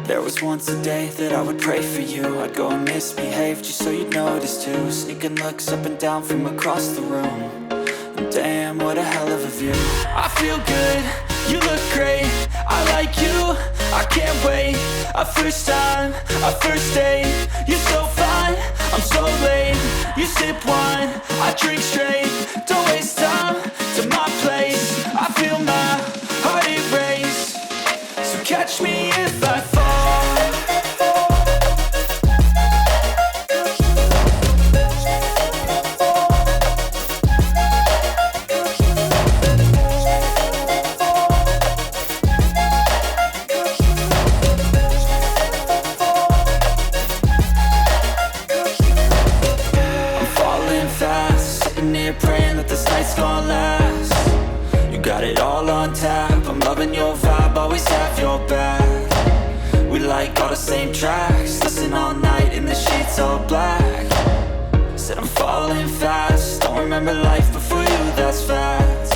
There was once a day that I would pray for you. I'd go and misbehave just so you'd notice too. Sneaking looks up and down from across the room. And damn, what a hell of a view. I feel good, you look great, I like you, I can't wait. A first time, a first date, you're so fine, I'm so late. You sip wine, I drink straight. Don't waste time to my place. I feel my heart erase. So catch me if I fall. Praying that this night's gonna last. You got it all on tap, I'm loving your vibe, always have your back. We like all the same tracks, listen all night in the sheets all black. Said I'm falling fast, don't remember life before you, that's facts.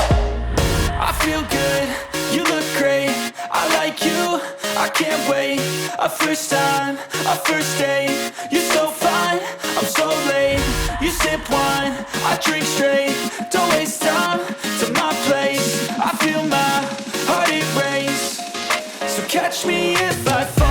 I feel good, you look great, I like you, I can't wait. A first time, a first date, you're so fine, I'm so late. You sip wine, I drink straight. Don't waste time to my place. I feel my heart erase. So catch me if I fall.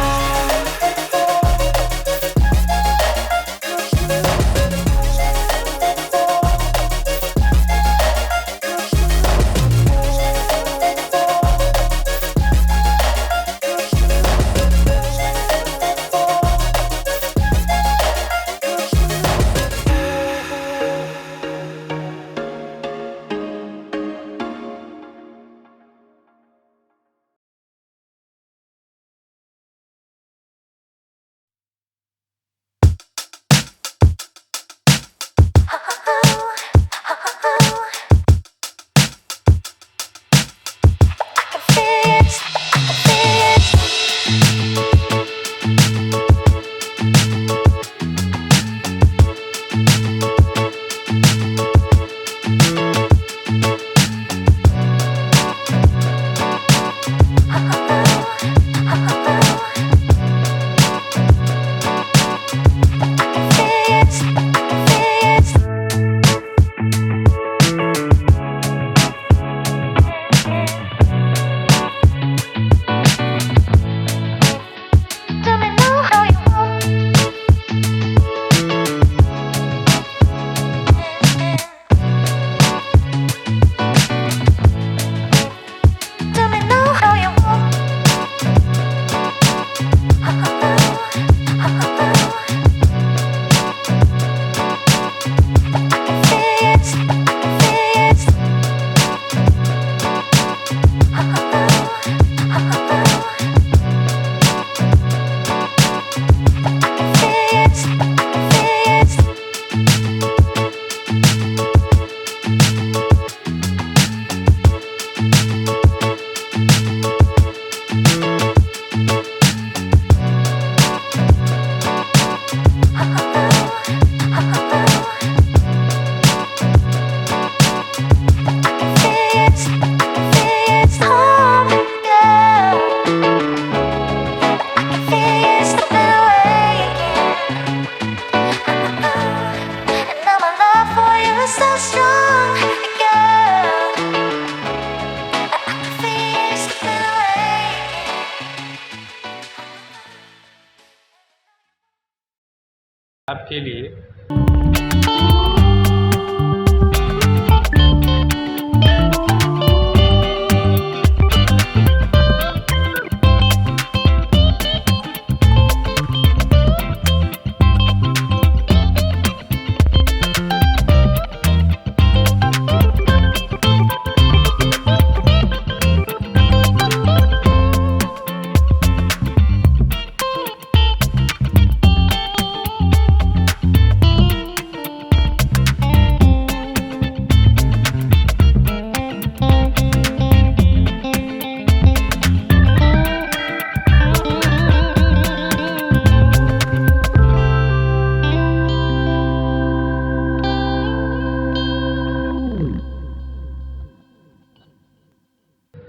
आपके लिए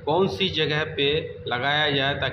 कौन सी जगह पे लगाया जाए ताकि